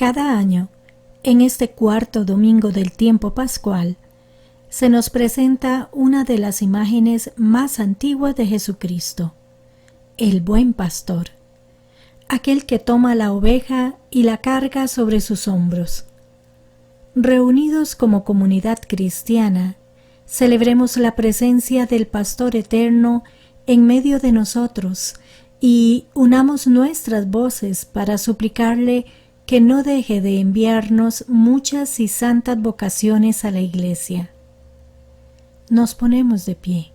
Cada año, en este cuarto domingo del tiempo pascual, se nos presenta una de las imágenes más antiguas de Jesucristo, el buen pastor, aquel que toma la oveja y la carga sobre sus hombros. Reunidos como comunidad cristiana, celebremos la presencia del Pastor eterno en medio de nosotros y unamos nuestras voces para suplicarle que no deje de enviarnos muchas y santas vocaciones a la Iglesia. Nos ponemos de pie.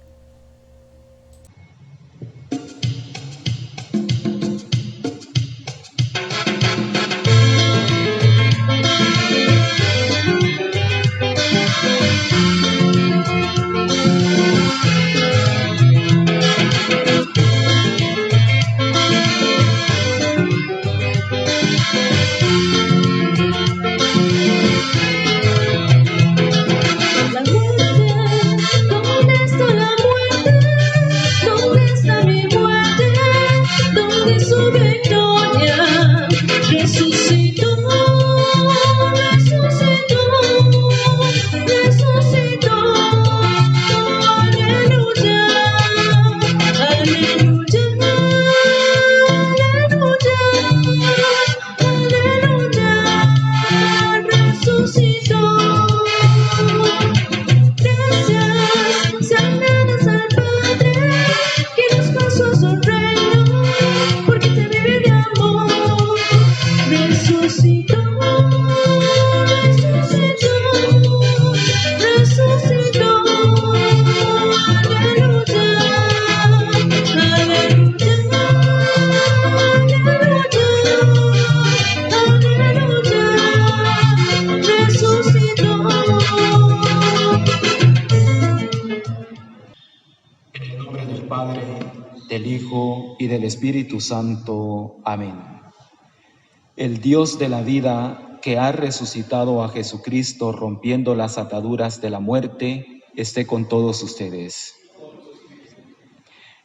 Del Hijo y del Espíritu Santo. Amén. El Dios de la vida, que ha resucitado a Jesucristo rompiendo las ataduras de la muerte, esté con todos ustedes.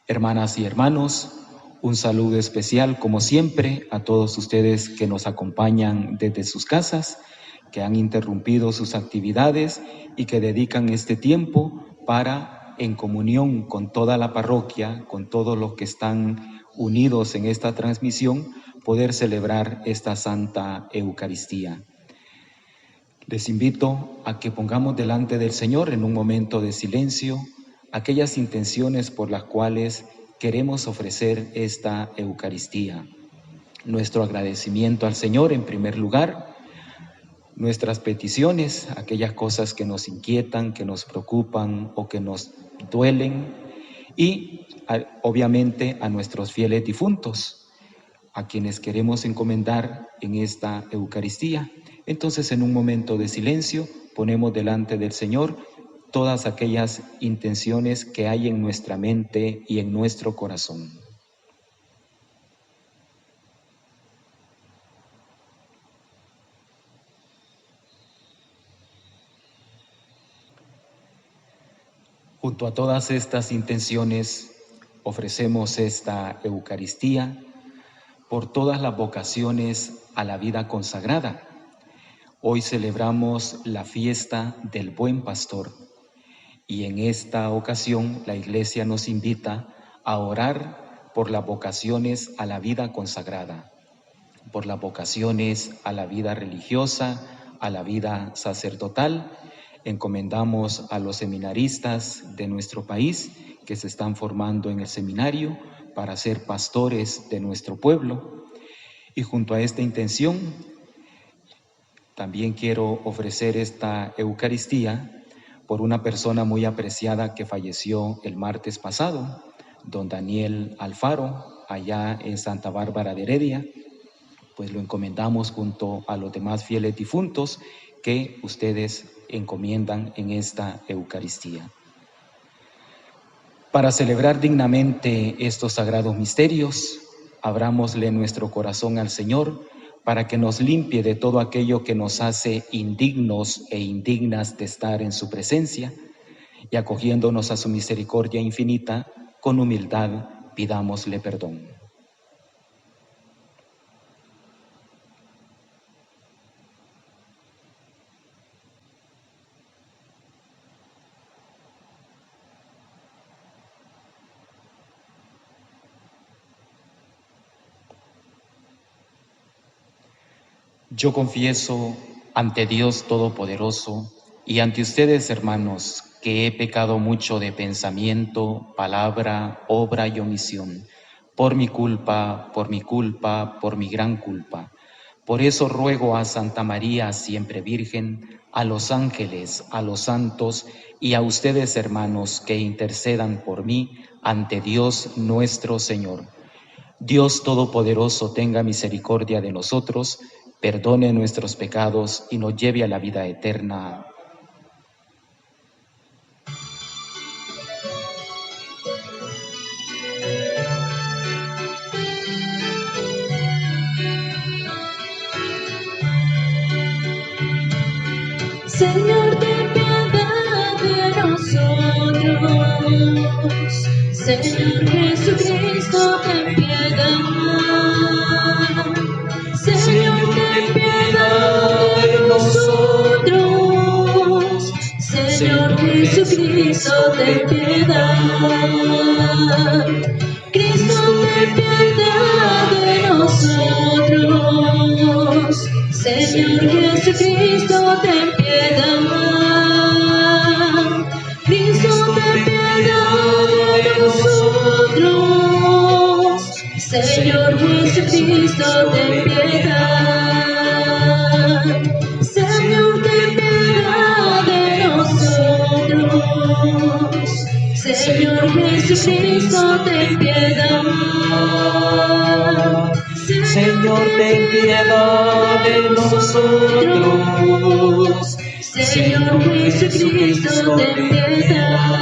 Hermanas y hermanos, un saludo especial, como siempre, a todos ustedes que nos acompañan desde sus casas, que han interrumpido sus actividades y que dedican este tiempo para, en comunión con toda la parroquia, con todos los que están unidos en esta transmisión, poder celebrar esta Santa Eucaristía. Les invito a que pongamos delante del Señor en un momento de silencio aquellas intenciones por las cuales queremos ofrecer esta Eucaristía. Nuestro agradecimiento al Señor en primer lugar, nuestras peticiones, aquellas cosas que nos inquietan, que nos preocupan o que nos duelen, y obviamente a nuestros fieles difuntos, a quienes queremos encomendar en esta Eucaristía. Entonces, en un momento de silencio, ponemos delante del Señor todas aquellas intenciones que hay en nuestra mente y en nuestro corazón. Junto a todas estas intenciones, ofrecemos esta Eucaristía por todas las vocaciones a la vida consagrada. Hoy celebramos la fiesta del Buen Pastor y en esta ocasión la Iglesia nos invita a orar por las vocaciones a la vida consagrada, por las vocaciones a la vida religiosa, a la vida sacerdotal. Encomendamos a los seminaristas de nuestro país que se están formando en el seminario para ser pastores de nuestro pueblo. Y junto a esta intención, también quiero ofrecer esta Eucaristía por una persona muy apreciada que falleció el martes pasado, don Daniel Alfaro, allá en Santa Bárbara de Heredia. Pues lo encomendamos junto a los demás fieles difuntos que ustedes encomiendan en esta Eucaristía. Para celebrar dignamente estos sagrados misterios, abrámosle nuestro corazón al Señor para que nos limpie de todo aquello que nos hace indignos e indignas de estar en su presencia, y acogiéndonos a su misericordia infinita, con humildad pidámosle perdón. Yo confieso ante Dios Todopoderoso y ante ustedes, hermanos, que he pecado mucho de pensamiento, palabra, obra y omisión, por mi culpa, por mi gran culpa. Por eso ruego a Santa María, siempre Virgen, a los ángeles, a los santos y a ustedes, hermanos, que intercedan por mí ante Dios nuestro Señor. Dios Todopoderoso tenga misericordia de nosotros, perdone nuestros pecados y nos lleve a la vida eterna. Señor, ten piedad de nosotros. Señor Jesucristo, ten piedad. Señor, ten piedad de nosotros. Señor Jesucristo, ten piedad. Cristo, ten piedad de nosotros. Señor Jesucristo, ten piedad. Cristo, ten piedad de nosotros. Señor Jesucristo, ten piedad. Señor, ten piedad de nosotros. Señor Jesucristo, ten piedad. Señor, ten piedad de nosotros. Señor Jesucristo, ten piedad.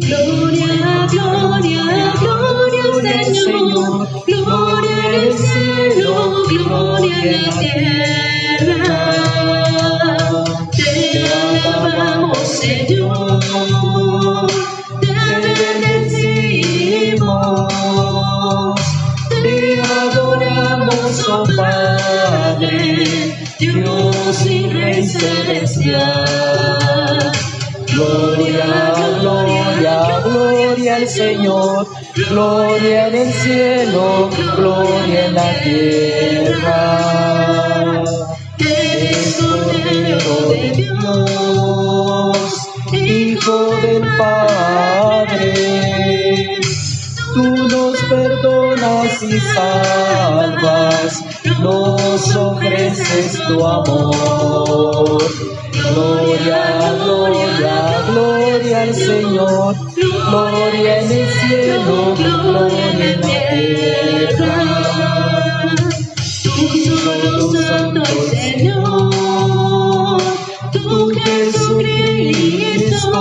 Gloria, gloria, gloria al Señor. Gloria en el cielo, gloria en la tierra. Te alabamos, Señor. Te bendecimos. Te adoramos, oh Padre, Dios y Rey celestial. Gloria, gloria, gloria al Señor, gloria en el cielo, gloria en la tierra. Eres Cordero de Dios, Hijo del Padre, tú nos perdonas y salvas, nos ofreces tu amor. Gloria, gloria, gloria al Señor, gloria en el cielo, gloria en la tierra. Tú solo santo Señor, tú Jesucristo,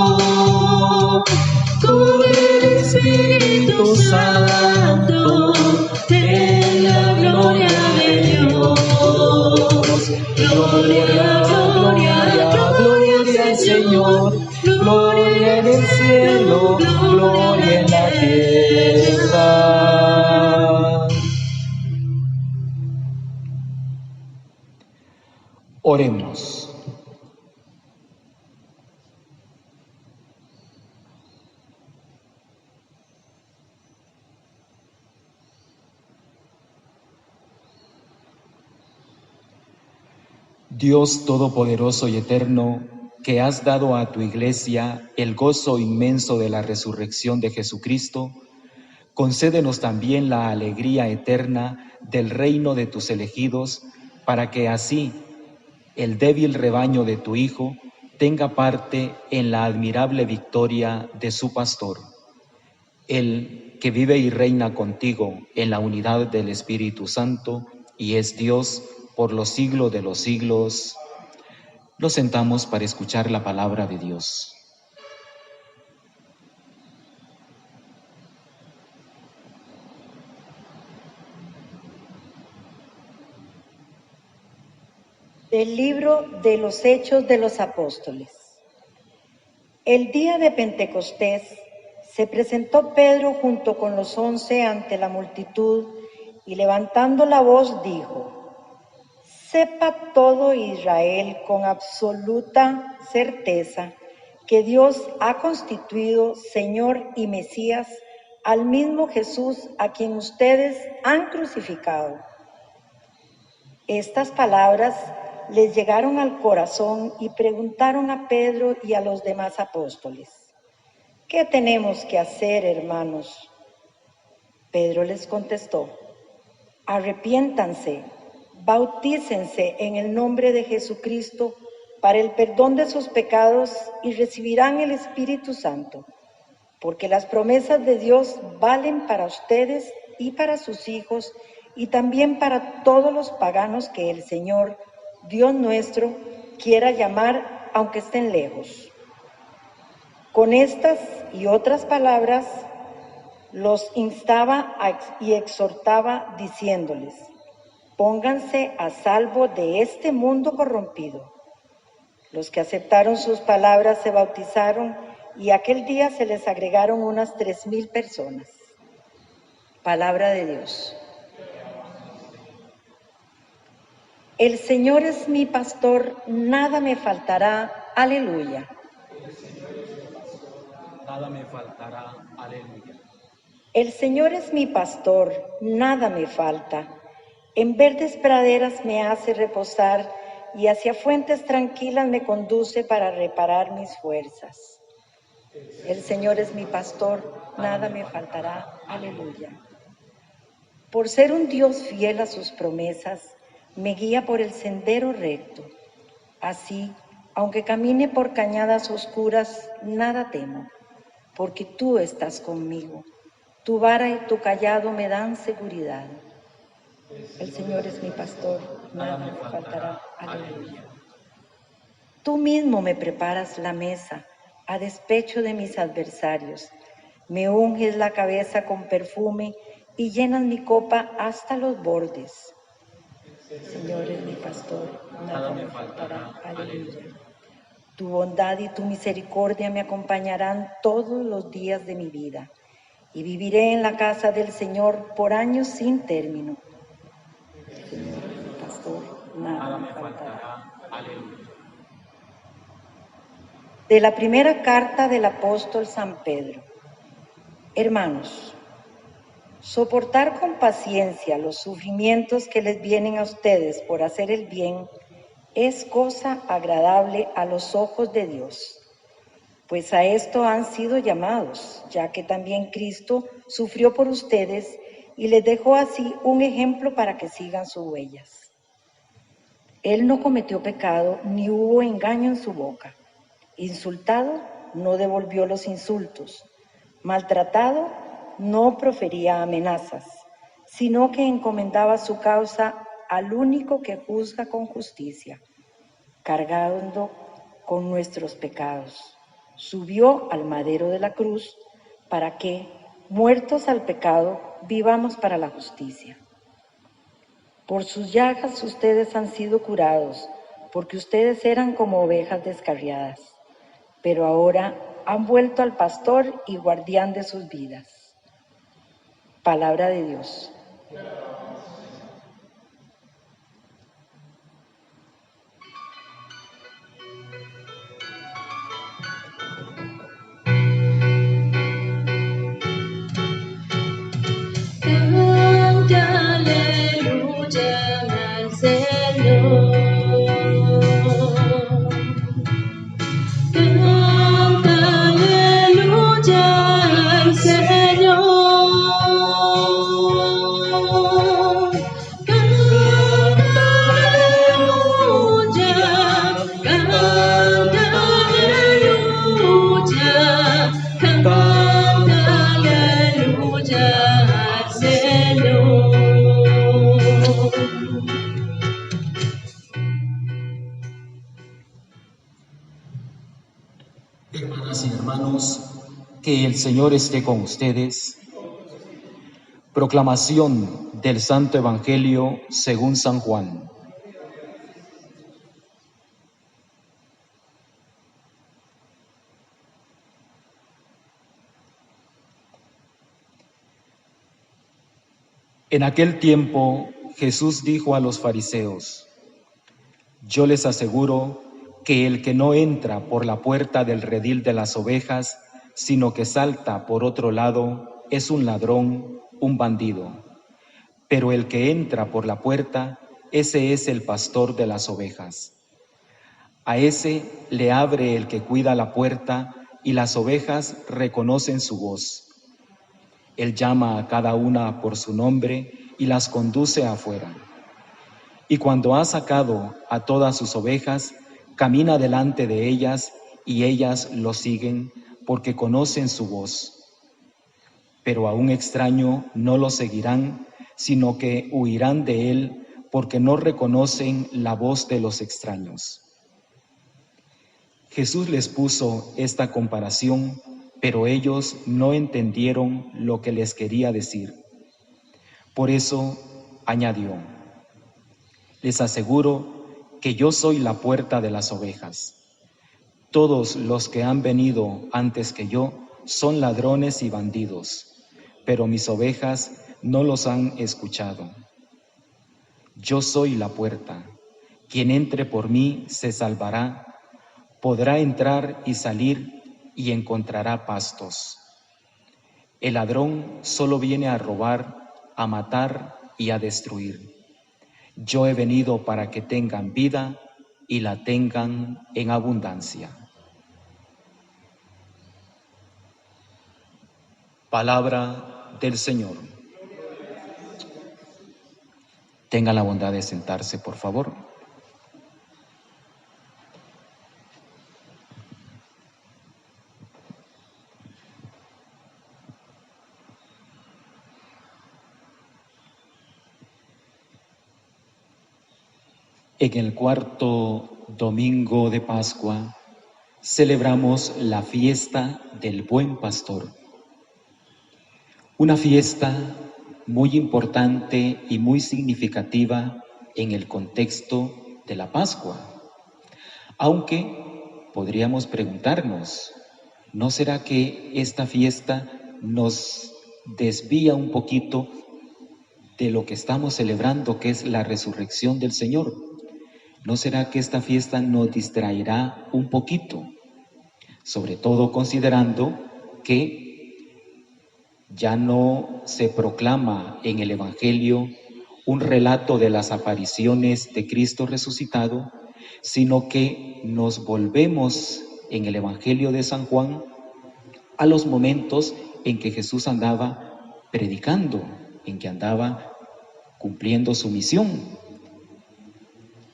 con el Espíritu Santo, en la gloria de Dios. Gloria, gloria, gloria al Señor, gloria en el cielo, gloria en la tierra. Oremos. Dios Todopoderoso y Eterno, que has dado a tu Iglesia el gozo inmenso de la resurrección de Jesucristo, concédenos también la alegría eterna del reino de tus elegidos, para que así el débil rebaño de tu Hijo tenga parte en la admirable victoria de su pastor. Él, que vive y reina contigo en la unidad del Espíritu Santo y es Dios por los siglos de los siglos. Nos sentamos para escuchar la palabra de Dios. Del libro de los Hechos de los Apóstoles. El día de Pentecostés se presentó Pedro junto con los 11 ante la multitud y levantando la voz dijo: Sepa todo Israel con absoluta certeza que Dios ha constituido Señor y Mesías al mismo Jesús a quien ustedes han crucificado. Estas palabras les llegaron al corazón y preguntaron a Pedro y a los demás apóstoles: ¿qué tenemos que hacer, hermanos? Pedro les contestó: arrepiéntanse, bautícense en el nombre de Jesucristo para el perdón de sus pecados y recibirán el Espíritu Santo, porque las promesas de Dios valen para ustedes y para sus hijos y también para todos los paganos que el Señor, Dios nuestro, quiera llamar aunque estén lejos. Con estas y otras palabras los instaba y exhortaba diciéndoles: pónganse a salvo de este mundo corrompido. Los que aceptaron sus palabras se bautizaron y aquel día se les agregaron unas 3,000 personas. Palabra de Dios. El Señor es mi pastor, nada me faltará. Aleluya. Nada me faltará. Aleluya. El Señor es mi pastor, nada me falta. En verdes praderas me hace reposar y hacia fuentes tranquilas me conduce para reparar mis fuerzas. El Señor es mi pastor, nada me faltará. Aleluya. Por ser un Dios fiel a sus promesas, me guía por el sendero recto. Así, aunque camine por cañadas oscuras, nada temo, porque tú estás conmigo. Tu vara y tu cayado me dan seguridad. El Señor es mi pastor, nada me faltará. Aleluya. Tú mismo me preparas la mesa a despecho de mis adversarios. Me unges la cabeza con perfume y llenas mi copa hasta los bordes. El Señor es mi pastor, nada me faltará. Aleluya. Tu bondad y tu misericordia me acompañarán todos los días de mi vida, y viviré en la casa del Señor por años sin término. El Señor es mi pastor, nada me faltará. Aleluya. De la primera carta del apóstol San Pedro. Hermanos, soportar con paciencia los sufrimientos que les vienen a ustedes por hacer el bien es cosa agradable a los ojos de Dios, pues a esto han sido llamados, ya que también Cristo sufrió por ustedes y les dejó así un ejemplo para que sigan sus huellas. Él no cometió pecado ni hubo engaño en su boca. Insultado, no devolvió los insultos. Maltratado, no profería amenazas, sino que encomendaba su causa al único que juzga con justicia, cargando con nuestros pecados. Subió al madero de la cruz para que, muertos al pecado, vivamos para la justicia. Por sus llagas ustedes han sido curados, porque ustedes eran como ovejas descarriadas, pero ahora han vuelto al pastor y guardián de sus vidas. Palabra de Dios. Canta aleluya al Señor. Canta aleluya al Señor. Canta aleluya, canta aleluya, canta aleluya al Señor. Hermanas y hermanos, que el Señor esté con ustedes. Proclamación del Santo Evangelio según San Juan. En aquel tiempo Jesús dijo a los fariseos: Yo les aseguro que el que no entra por la puerta del redil de las ovejas, sino que salta por otro lado, es un ladrón, un bandido. Pero el que entra por la puerta, ese es el pastor de las ovejas. A ese le abre el que cuida la puerta, y las ovejas reconocen su voz. Él llama a cada una por su nombre y las conduce afuera. Y cuando ha sacado a todas sus ovejas, camina delante de ellas, y ellas lo siguen porque conocen su voz. Pero a un extraño no lo seguirán, sino que huirán de él, porque no reconocen la voz de los extraños. Jesús les puso esta comparación, pero ellos no entendieron lo que les quería decir. Por eso añadió: les aseguro que yo soy la puerta de las ovejas. Todos los que han venido antes que yo son ladrones y bandidos, pero mis ovejas no los han escuchado. Yo soy la puerta. Quien entre por mí se salvará, podrá entrar y salir y encontrará pastos. El ladrón solo viene a robar, a matar y a destruir. Yo he venido para que tengan vida y la tengan en abundancia. Palabra del Señor. Tenga la bondad de sentarse, por favor. En el cuarto domingo de Pascua celebramos la fiesta del Buen Pastor. Una fiesta muy importante y muy significativa en el contexto de la Pascua. Aunque podríamos preguntarnos, ¿no será que esta fiesta nos desvía un poquito de lo que estamos celebrando, que es la resurrección del Señor? ¿No será que esta fiesta nos distraerá un poquito? Sobre todo considerando que ya no se proclama en el Evangelio un relato de las apariciones de Cristo resucitado, sino que nos volvemos en el Evangelio de San Juan a los momentos en que Jesús andaba predicando, en que andaba cumpliendo su misión.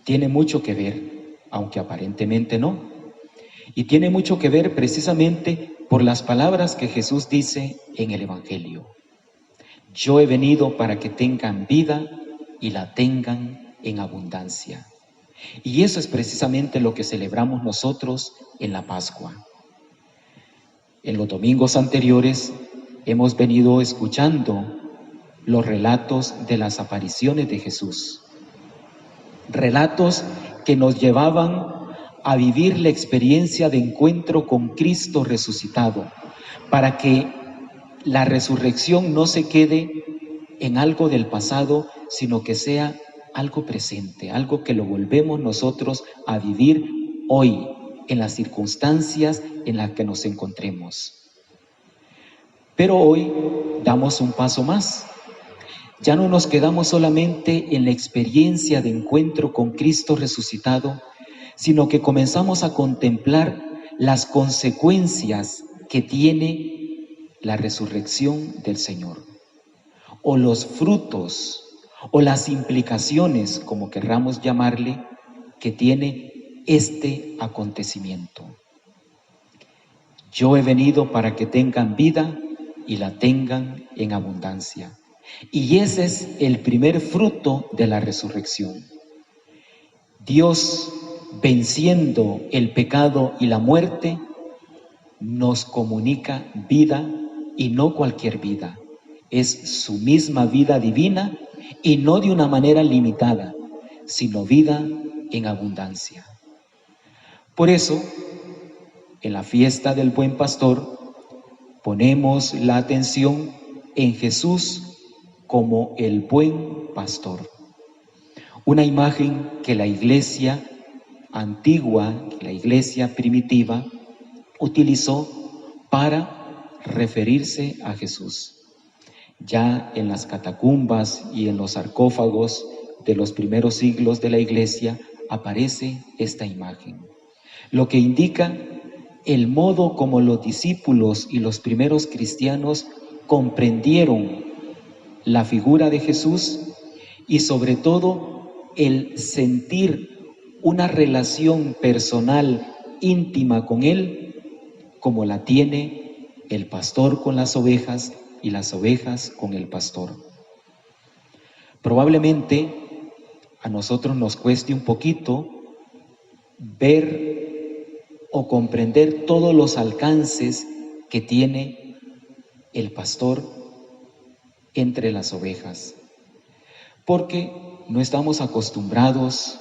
Tiene mucho que ver, aunque aparentemente no. Y tiene mucho que ver precisamente por las palabras que Jesús dice en el Evangelio. Yo he venido para que tengan vida y la tengan en abundancia. Y eso es precisamente lo que celebramos nosotros en la Pascua. En los domingos anteriores hemos venido escuchando los relatos de las apariciones de Jesús. Relatos que nos llevaban a vivir la experiencia de encuentro con Cristo resucitado, para que la resurrección no se quede en algo del pasado, sino que sea algo presente, algo que lo volvemos nosotros a vivir hoy, en las circunstancias en las que nos encontremos. Pero hoy damos un paso más. Ya no nos quedamos solamente en la experiencia de encuentro con Cristo resucitado, sino que comenzamos a contemplar las consecuencias que tiene la resurrección del Señor, o los frutos, o las implicaciones, como querramos llamarle, que tiene este acontecimiento. Yo he venido para que tengan vida y la tengan en abundancia. Y ese es el primer fruto de la resurrección. Dios, venciendo el pecado y la muerte, nos comunica vida, y no cualquier vida. Es su misma vida divina, y no de una manera limitada, sino vida en abundancia. Por eso, en la fiesta del Buen Pastor, ponemos la atención en Jesús como el buen pastor. Una imagen que la Iglesia antigua que la iglesia primitiva utilizó para referirse a Jesús. Ya en las catacumbas y en los sarcófagos de los primeros siglos de la iglesia aparece esta imagen, lo que indica el modo como los discípulos y los primeros cristianos comprendieron la figura de Jesús y sobre todo el sentir una relación personal íntima con Él como la tiene el pastor con las ovejas y las ovejas con el pastor. Probablemente a nosotros nos cueste un poquito ver o comprender todos los alcances que tiene el pastor entre las ovejas, porque no estamos acostumbrados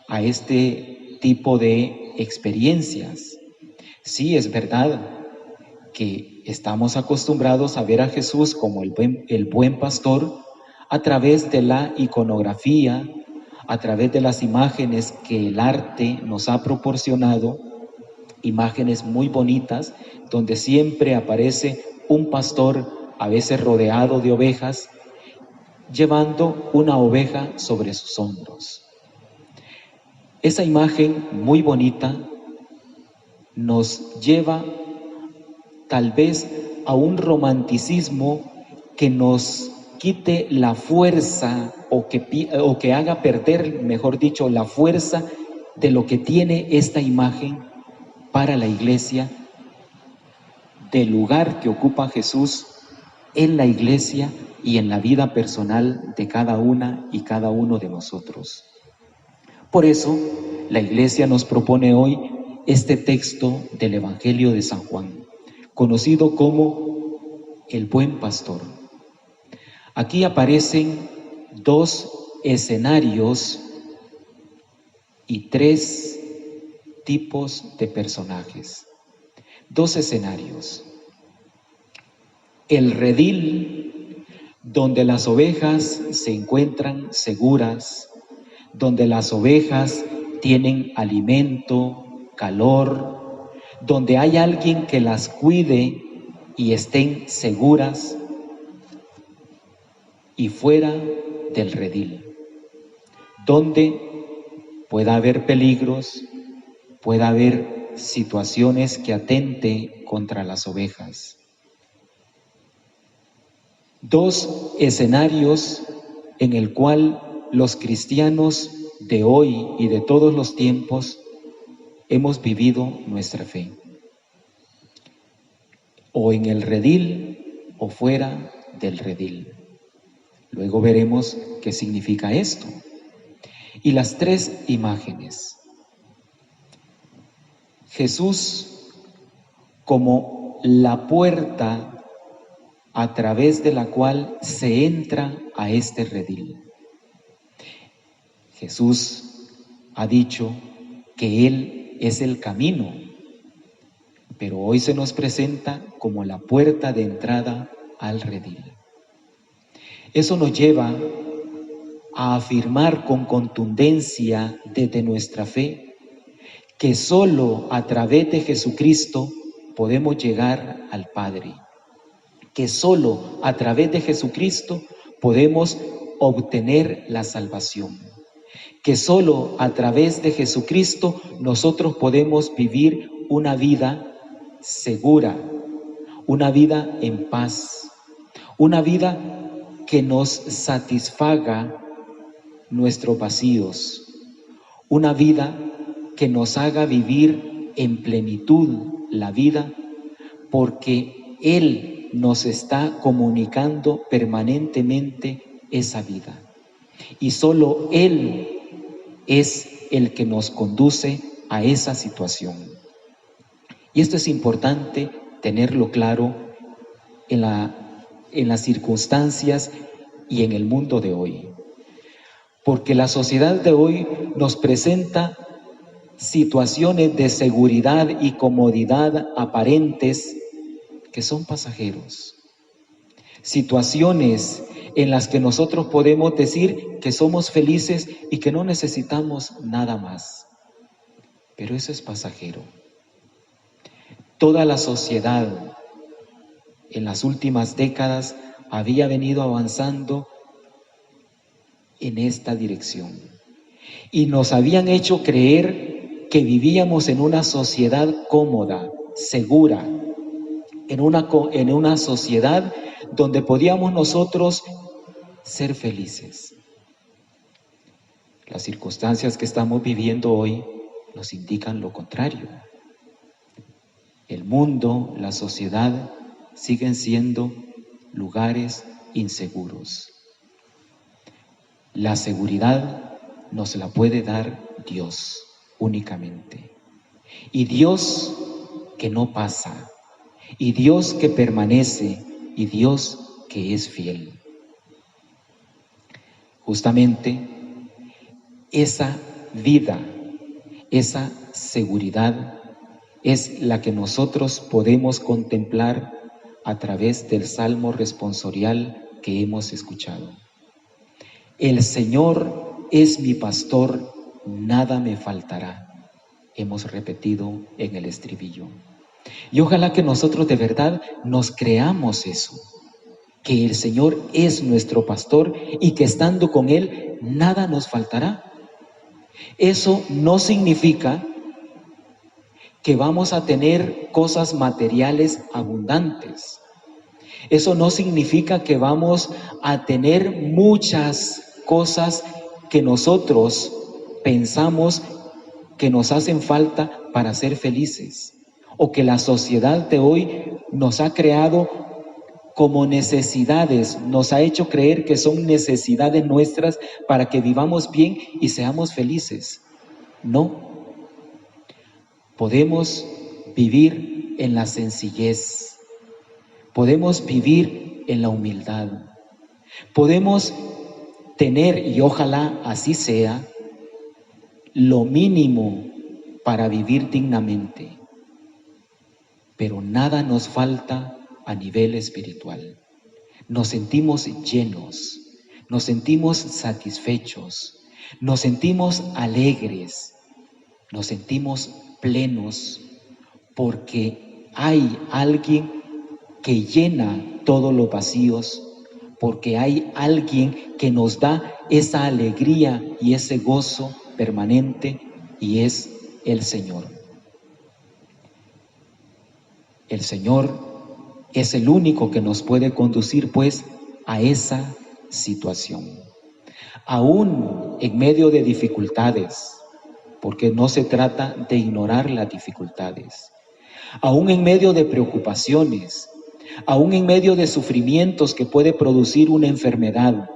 a este tipo de experiencias. Sí, es verdad que estamos acostumbrados a ver a Jesús como el buen pastor a través de la iconografía, a través de las imágenes que el arte nos ha proporcionado, imágenes muy bonitas, donde siempre aparece un pastor, a veces rodeado de ovejas, llevando una oveja sobre sus hombros. Esa imagen muy bonita nos lleva tal vez a un romanticismo que nos quite la fuerza o que haga perder, mejor dicho, la fuerza de lo que tiene esta imagen para la iglesia, del lugar que ocupa Jesús en la iglesia y en la vida personal de cada una y cada uno de nosotros. Por eso, la iglesia nos propone hoy este texto del Evangelio de San Juan, conocido como el buen pastor. Aquí aparecen dos escenarios y tres tipos de personajes. Dos escenarios. El redil, donde las ovejas se encuentran seguras, donde las ovejas tienen alimento, calor, donde hay alguien que las cuide y estén seguras, y fuera del redil, donde pueda haber peligros, pueda haber situaciones que atenten contra las ovejas. Dos escenarios en el cual los cristianos de hoy y de todos los tiempos hemos vivido nuestra fe. O en el redil o fuera del redil. Luego veremos qué significa esto. Y las tres imágenes. Jesús como la puerta a través de la cual se entra a este redil. Jesús ha dicho que Él es el camino, pero hoy se nos presenta como la puerta de entrada al redil. Eso nos lleva a afirmar con contundencia desde nuestra fe que solo a través de Jesucristo podemos llegar al Padre, que solo a través de Jesucristo podemos obtener la salvación, que solo a través de Jesucristo nosotros podemos vivir una vida segura, una vida en paz, una vida que nos satisfaga nuestros vacíos, una vida que nos haga vivir en plenitud la vida, porque Él nos está comunicando permanentemente esa vida. Y solo Él es el que nos conduce a esa situación. Y esto es importante tenerlo claro en las circunstancias y en el mundo de hoy. Porque la sociedad de hoy nos presenta situaciones de seguridad y comodidad aparentes que son pasajeros. Situaciones en las que nosotros podemos decir que somos felices y que no necesitamos nada más. pero eso es pasajero. Toda la sociedad en las últimas décadas había venido avanzando en esta dirección y nos habían hecho creer que vivíamos en una sociedad cómoda, segura, en una sociedad donde podíamos nosotros ser felices. Las circunstancias que estamos viviendo hoy nos indican lo contrario. El mundo, la sociedad, siguen siendo lugares inseguros. La seguridad nos la puede dar Dios únicamente. Y Dios que no pasa, y Dios que permanece, y Dios que es fiel. Justamente esa vida, esa seguridad es la que nosotros podemos contemplar a través del salmo responsorial que hemos escuchado. El Señor es mi pastor, nada me faltará. Hemos repetido en el estribillo. Y ojalá que nosotros de verdad nos creamos eso, que el Señor es nuestro pastor y que estando con Él nada nos faltará. Eso no significa que vamos a tener cosas materiales abundantes. Eso no significa que vamos a tener muchas cosas que nosotros pensamos que nos hacen falta para ser felices, o que la sociedad de hoy nos ha creado como necesidades, nos ha hecho creer que son necesidades nuestras para que vivamos bien y seamos felices. No. Podemos vivir en la sencillez, podemos vivir en la humildad, podemos tener, y ojalá así sea, lo mínimo para vivir dignamente, pero nada nos falta a nivel espiritual. Nos sentimos llenos, nos sentimos satisfechos, nos sentimos alegres, nos sentimos plenos, porque hay alguien que llena todos los vacíos, porque hay alguien que nos da esa alegría y ese gozo permanente, y es el Señor. El Señor es el único que nos puede conducir pues a esa situación. Aún en medio de dificultades, porque no se trata de ignorar las dificultades, aún en medio de preocupaciones, aún en medio de sufrimientos que puede producir una enfermedad,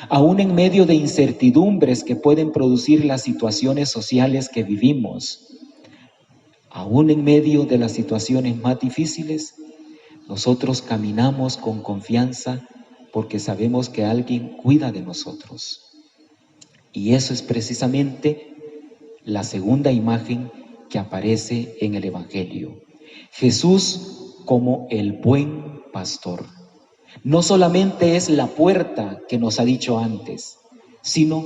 aún en medio de incertidumbres que pueden producir las situaciones sociales que vivimos, aún en medio de las situaciones más difíciles, nosotros caminamos con confianza porque sabemos que alguien cuida de nosotros. Y eso es precisamente la segunda imagen que aparece en el Evangelio. Jesús como el buen pastor. No solamente es la puerta que nos ha dicho antes, sino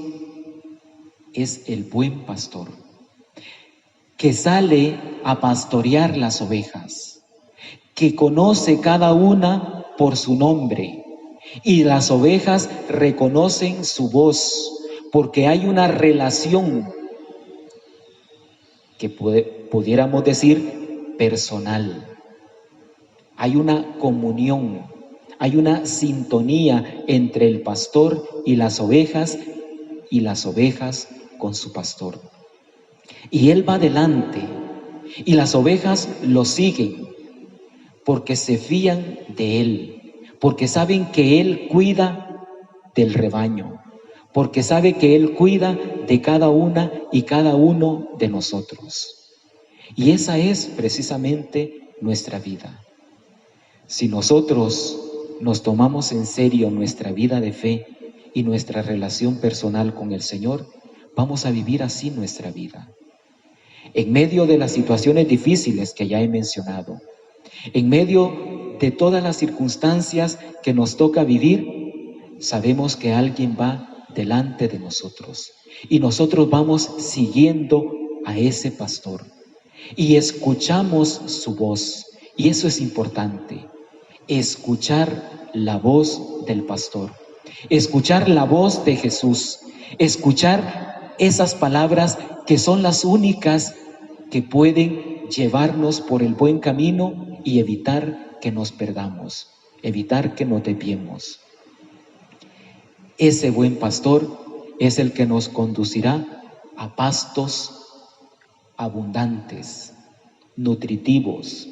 es el buen pastor, que sale a pastorear las ovejas, que conoce cada una por su nombre, y las ovejas reconocen su voz, porque hay una relación que pudiéramos decir personal. Hay una comunión, hay una sintonía entre el pastor y las ovejas con su pastor. Y él va adelante y las ovejas lo siguen porque se fían de él, porque saben que él cuida del rebaño, porque sabe que él cuida de cada una y cada uno de nosotros. Y esa es precisamente nuestra vida. Si nosotros nos tomamos en serio nuestra vida de fe y nuestra relación personal con el Señor, vamos a vivir así nuestra vida. En medio de las situaciones difíciles que ya he mencionado, en medio de todas las circunstancias que nos toca vivir, sabemos que alguien va delante de nosotros y nosotros vamos siguiendo a ese pastor y escuchamos su voz. Y eso es importante, escuchar la voz del pastor, escuchar la voz de Jesús, escuchar esas palabras que son las únicas que pueden llevarnos por el buen camino y evitar que nos perdamos, evitar que nos desviemos. Ese buen pastor es el que nos conducirá a pastos abundantes, nutritivos.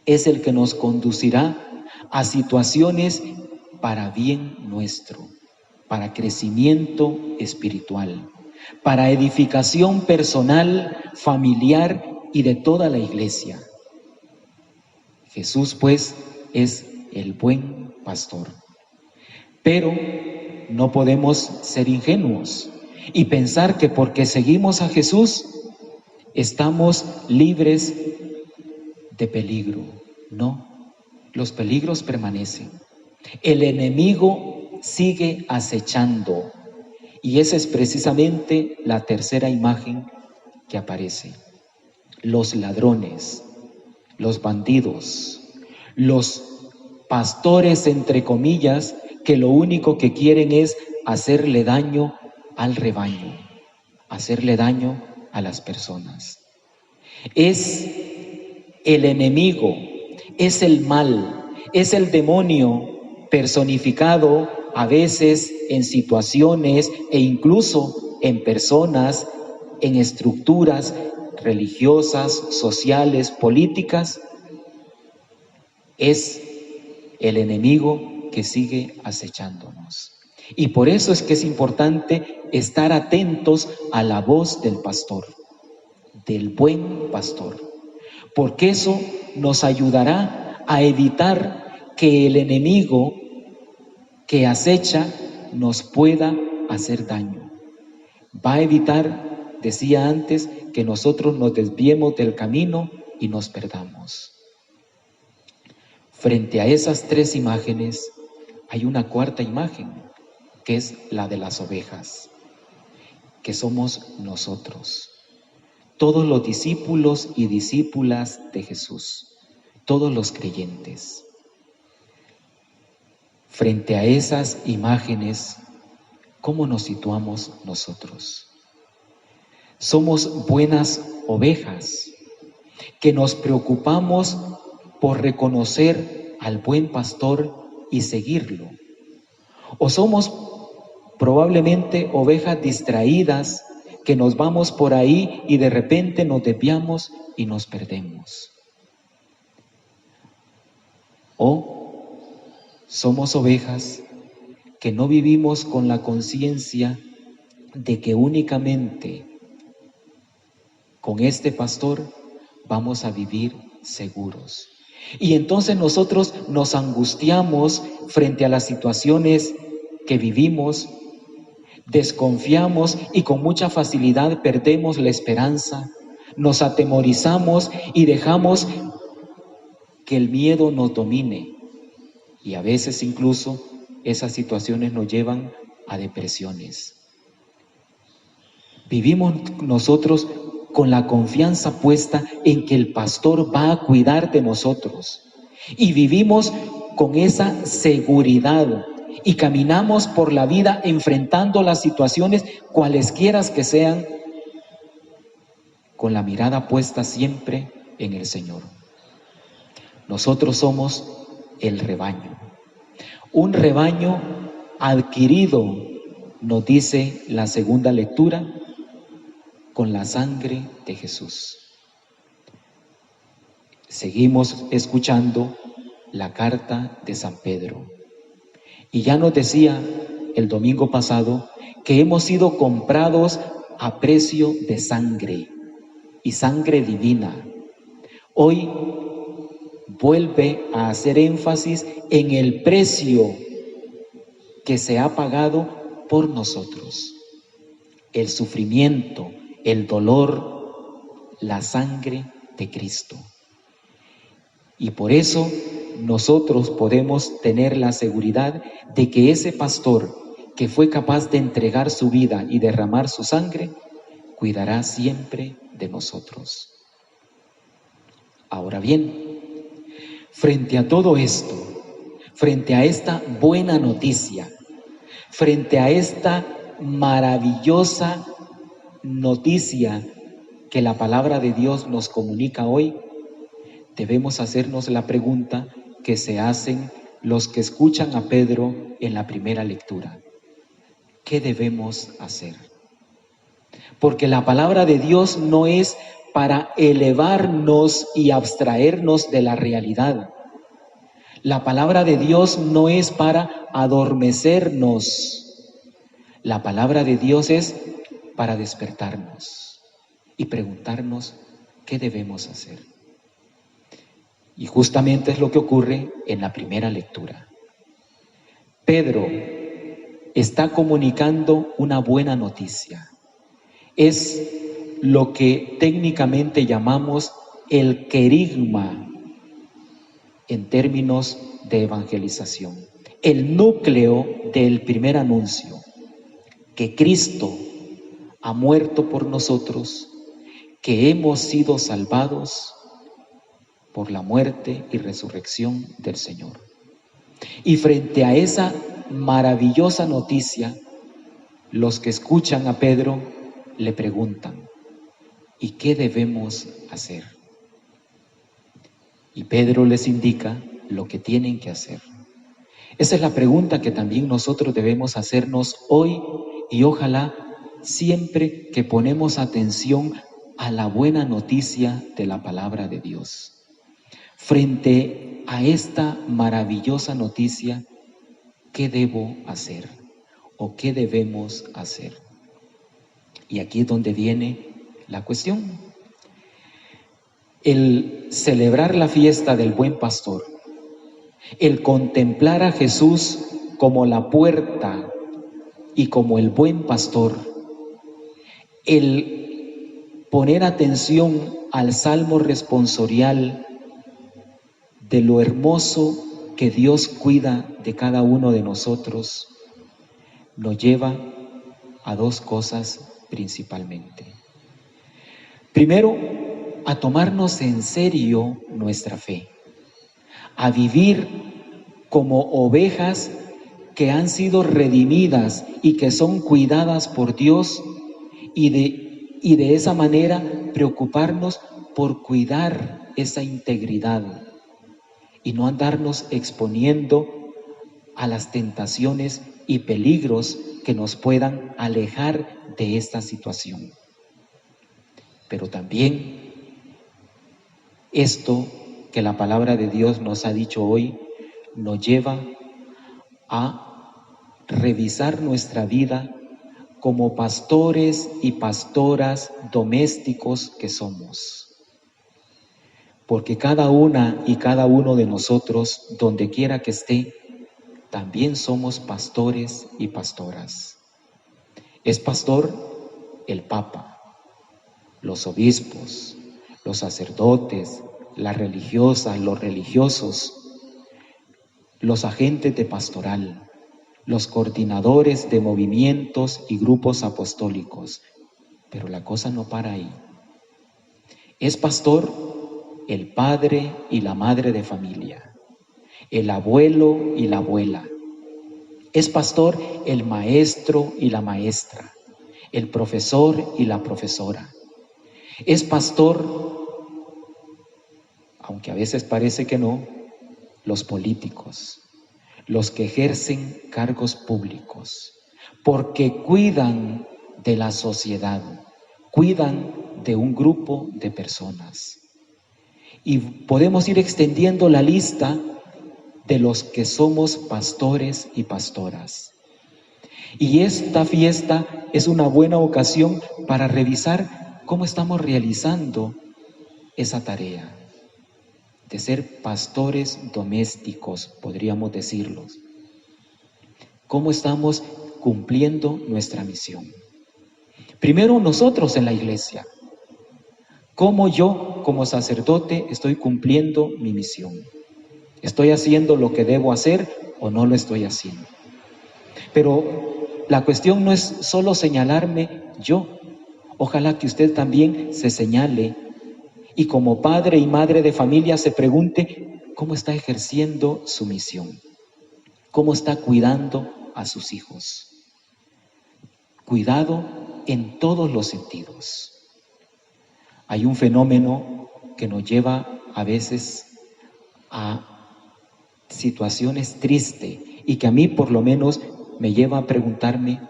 Es el que nos conducirá a situaciones para bien nuestro, para crecimiento espiritual, para edificación personal, familiar y de toda la iglesia. Jesús, pues, es el buen pastor. Pero no podemos ser ingenuos y pensar que porque seguimos a Jesús estamos libres de peligro. No, los peligros permanecen. El enemigo sigue acechando y esa es precisamente la tercera imagen que aparece. Los ladrones, los bandidos, los pastores, entre comillas, que lo único que quieren es hacerle daño al rebaño, hacerle daño a las personas. Es el enemigo, es el mal, es el demonio personificado a veces en situaciones e incluso en personas, en estructuras religiosas, sociales, políticas. Es el enemigo que sigue acechándonos. Y por eso es que es importante estar atentos a la voz del pastor, del buen pastor, porque eso nos ayudará a evitar que el enemigo que acecha nos pueda hacer daño. Va a evitar, decía antes, que nosotros nos desviemos del camino y nos perdamos. Frente a esas tres imágenes, hay una cuarta imagen, que es la de las ovejas, que somos nosotros, todos los discípulos y discípulas de Jesús, todos los creyentes. Frente a esas imágenes, ¿cómo nos situamos nosotros? Somos buenas ovejas, que nos preocupamos por reconocer al buen pastor y seguirlo. O somos probablemente ovejas distraídas que nos vamos por ahí y de repente nos desviamos y nos perdemos. O somos ovejas que no vivimos con la conciencia de que únicamente con este pastor vamos a vivir seguros. Y entonces nosotros nos angustiamos frente a las situaciones que vivimos, desconfiamos y con mucha facilidad perdemos la esperanza, nos atemorizamos y dejamos que el miedo nos domine. Y a veces incluso esas situaciones nos llevan a depresiones. Vivimos nosotros con la confianza puesta en que el pastor va a cuidar de nosotros. Y vivimos con esa seguridad y caminamos por la vida enfrentando las situaciones cualesquiera que sean, con la mirada puesta siempre en el Señor. Nosotros somos el rebaño. Un rebaño adquirido, nos dice la segunda lectura, con la sangre de Jesús. Seguimos escuchando la carta de San Pedro. Y ya nos decía el domingo pasado que hemos sido comprados a precio de sangre y sangre divina. Hoy vuelve a hacer énfasis en el precio que se ha pagado por nosotros. El sufrimiento, el dolor, la sangre de Cristo. Y por eso nosotros podemos tener la seguridad de que ese pastor que fue capaz de entregar su vida y derramar su sangre, cuidará siempre de nosotros. Ahora bien, frente a todo esto, frente a esta buena noticia, frente a esta maravillosa noticia que la palabra de Dios nos comunica hoy, debemos hacernos la pregunta que se hacen los que escuchan a Pedro en la primera lectura. ¿Qué debemos hacer? Porque la palabra de Dios no es para elevarnos y abstraernos de la realidad. La palabra de Dios no es para adormecernos. La palabra de Dios es para despertarnos y preguntarnos qué debemos hacer. Y justamente es lo que ocurre en la primera lectura. Pedro está comunicando una buena noticia. Es lo que técnicamente llamamos el querigma en términos de evangelización. El núcleo del primer anuncio, que Cristo ha muerto por nosotros, que hemos sido salvados por la muerte y resurrección del Señor. Y frente a esa maravillosa noticia, los que escuchan a Pedro le preguntan, ¿y qué debemos hacer? Y Pedro les indica lo que tienen que hacer. Esa es la pregunta que también nosotros debemos hacernos hoy y ojalá siempre que ponemos atención a la buena noticia de la palabra de Dios. Frente a esta maravillosa noticia, ¿qué debo hacer? ¿O qué debemos hacer? Y aquí es donde viene la cuestión. El celebrar la fiesta del buen pastor, el contemplar a Jesús como la puerta y como el buen pastor, el poner atención al salmo responsorial de lo hermoso que Dios cuida de cada uno de nosotros, nos lleva a dos cosas principalmente. Primero, a tomarnos en serio nuestra fe, a vivir como ovejas que han sido redimidas y que son cuidadas por Dios y de esa manera preocuparnos por cuidar esa integridad y no andarnos exponiendo a las tentaciones y peligros que nos puedan alejar de esta situación. Pero también esto que la palabra de Dios nos ha dicho hoy nos lleva a revisar nuestra vida como pastores y pastoras domésticos que somos. Porque cada una y cada uno de nosotros, donde quiera que esté, también somos pastores y pastoras. Es pastor el Papa, los obispos, los sacerdotes, las religiosas, los religiosos, los agentes de pastoral, los coordinadores de movimientos y grupos apostólicos. Pero la cosa no para ahí. Es pastor el padre y la madre de familia, el abuelo y la abuela. Es pastor el maestro y la maestra, el profesor y la profesora. Es pastor, aunque a veces parece que no, los políticos, los que ejercen cargos públicos, porque cuidan de la sociedad, cuidan de un grupo de personas. Y podemos ir extendiendo la lista de los que somos pastores y pastoras. Y esta fiesta es una buena ocasión para revisar cómo estamos realizando esa tarea de ser pastores domésticos, podríamos decirlo. ¿Cómo estamos cumpliendo nuestra misión? Primero nosotros en la iglesia. ¿Cómo yo, como sacerdote, estoy cumpliendo mi misión? ¿Estoy haciendo lo que debo hacer o no lo estoy haciendo? Pero la cuestión no es solo señalarme yo Ojalá que usted también se señale y como padre y madre de familia se pregunte cómo está ejerciendo su misión, cómo está cuidando a sus hijos. Cuidado en todos los sentidos. Hay un fenómeno que nos lleva a veces a situaciones tristes y que a mí por lo menos me lleva a preguntarme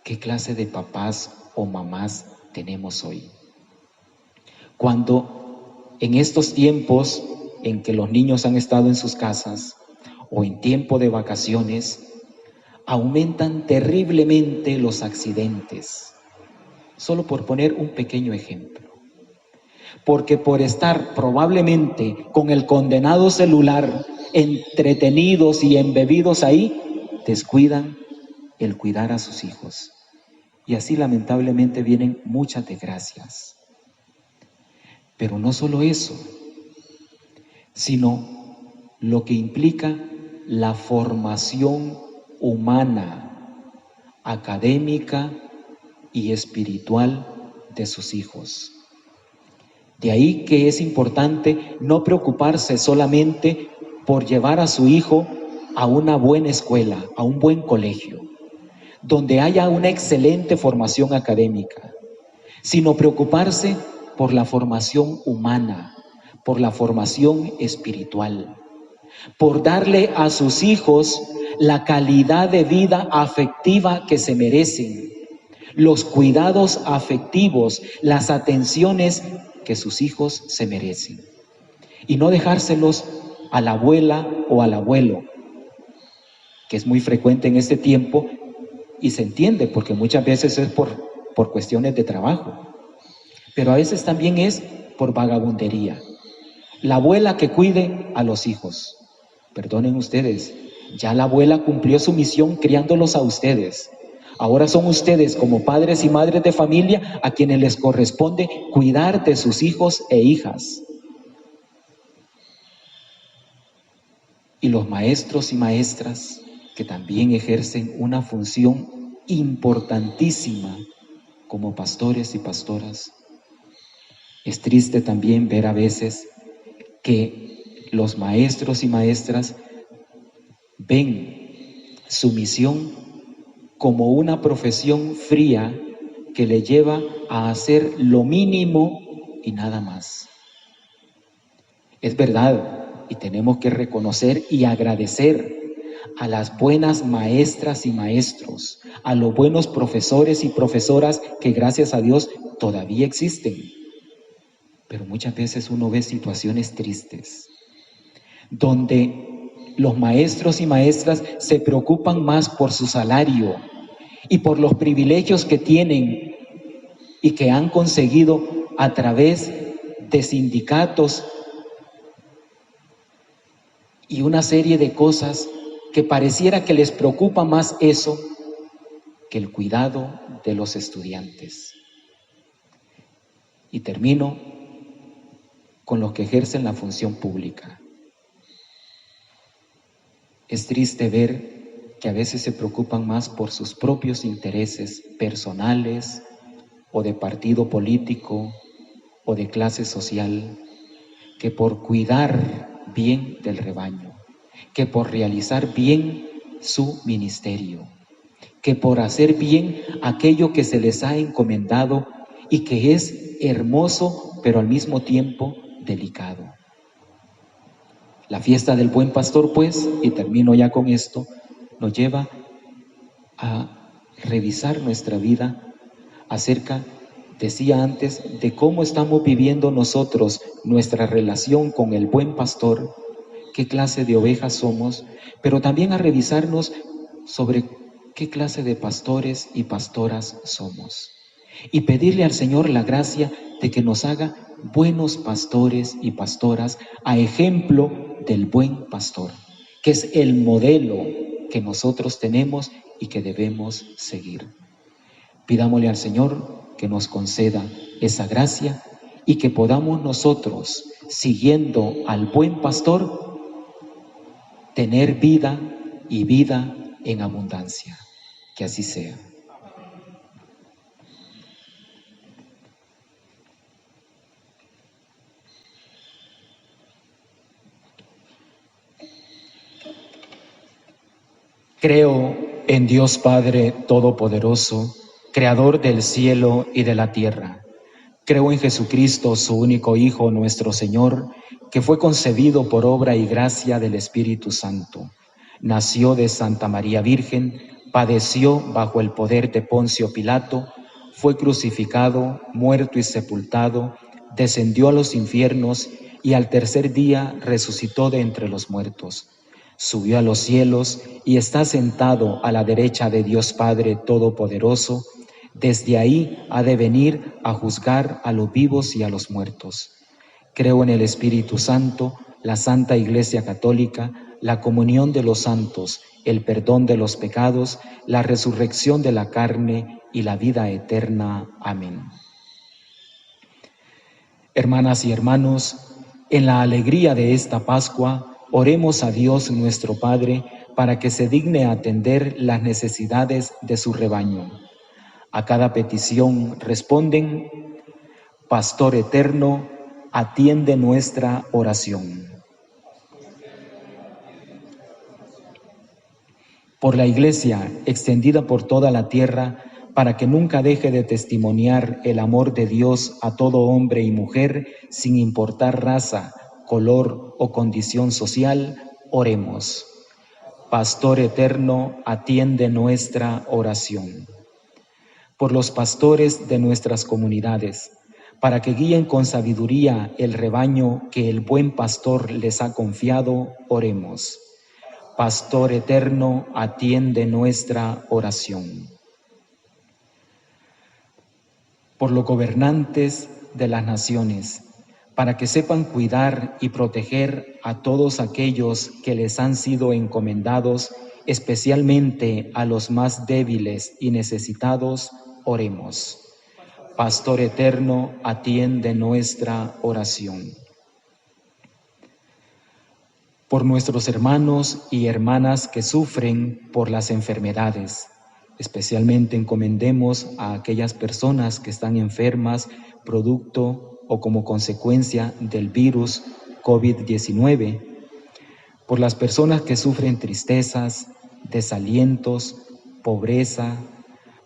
qué clase de papás o mamás tenemos hoy. Cuando en estos tiempos en que los niños han estado en sus casas o en tiempo de vacaciones, aumentan terriblemente los accidentes. Solo por poner un pequeño ejemplo. Porque por estar probablemente con el condenado celular, entretenidos y embebidos ahí, descuidan el cuidar a sus hijos. Y así lamentablemente vienen muchas desgracias. Pero no solo eso, sino lo que implica la formación humana, académica y espiritual de sus hijos. De ahí que es importante no preocuparse solamente por llevar a su hijo a una buena escuela, a un buen colegio, donde haya una excelente formación académica, sino preocuparse por la formación humana, por la formación espiritual, por darle a sus hijos la calidad de vida afectiva que se merecen, los cuidados afectivos, las atenciones que sus hijos se merecen. Y no dejárselos a la abuela o al abuelo, que es muy frecuente en este tiempo y se entiende porque muchas veces es por cuestiones de trabajo, pero a veces también es por vagabundería. La abuela que cuide a los hijos. Perdonen ustedes, ya la abuela cumplió su misión criándolos a ustedes. Ahora son ustedes como padres y madres de familia a quienes les corresponde cuidar de sus hijos e hijas. Y los maestros y maestras que también ejercen una función importantísima como pastores y pastoras. Es triste también ver a veces que los maestros y maestras ven su misión como una profesión fría que le lleva a hacer lo mínimo y nada más. Es verdad, y tenemos que reconocer y agradecer a las buenas maestras y maestros, a los buenos profesores y profesoras que gracias a Dios todavía existen. Pero muchas veces uno ve situaciones tristes, donde los maestros y maestras se preocupan más por su salario y por los privilegios que tienen y que han conseguido a través de sindicatos y una serie de cosas que pareciera que les preocupa más eso que el cuidado de los estudiantes. Y termino con los que ejercen la función pública. Es triste ver que a veces se preocupan más por sus propios intereses personales o de partido político o de clase social que por cuidar bien del rebaño, que por realizar bien su ministerio, que por hacer bien aquello que se les ha encomendado y que es hermoso, pero al mismo tiempo delicado. La fiesta del Buen Pastor, pues, y termino ya con esto, nos lleva a revisar nuestra vida acerca, decía antes, de cómo estamos viviendo nosotros nuestra relación con el Buen Pastor, qué clase de ovejas somos, pero también a revisarnos sobre qué clase de pastores y pastoras somos. Y pedirle al Señor la gracia de que nos haga buenos pastores y pastoras a ejemplo del buen pastor, que es el modelo que nosotros tenemos y que debemos seguir. Pidámosle al Señor que nos conceda esa gracia y que podamos nosotros, siguiendo al buen pastor, tener vida y vida en abundancia. Que así sea. Creo en Dios Padre Todopoderoso, Creador del cielo y de la tierra. Creo en Jesucristo, su único Hijo, nuestro Señor, que fue concebido por obra y gracia del Espíritu Santo. Nació de Santa María Virgen, padeció bajo el poder de Poncio Pilato, fue crucificado, muerto y sepultado, descendió a los infiernos y al tercer día resucitó de entre los muertos. Subió a los cielos y está sentado a la derecha de Dios Padre Todopoderoso. Desde ahí ha de venir a juzgar a los vivos y a los muertos. Creo en el Espíritu Santo, la Santa Iglesia Católica, la comunión de los santos, el perdón de los pecados, la resurrección de la carne y la vida eterna. Amén. Hermanas y hermanos, en la alegría de esta Pascua, oremos a Dios nuestro Padre para que se digne atender las necesidades de su rebaño. A cada petición responden: Pastor eterno, atiende nuestra oración. Por la Iglesia extendida por toda la tierra, para que nunca deje de testimoniar el amor de Dios a todo hombre y mujer, sin importar raza, color o condición social, oremos. Pastor eterno, atiende nuestra oración. Por los pastores de nuestras comunidades, para que guíen con sabiduría el rebaño que el buen pastor les ha confiado, oremos. Pastor eterno, atiende nuestra oración. Por los gobernantes de las naciones, para que sepan cuidar y proteger a todos aquellos que les han sido encomendados, especialmente a los más débiles y necesitados, oremos. Pastor eterno, atiende nuestra oración. Por nuestros hermanos y hermanas que sufren por las enfermedades, especialmente encomendemos a aquellas personas que están enfermas producto o como consecuencia del virus COVID-19, por las personas que sufren tristezas, desalientos, pobreza,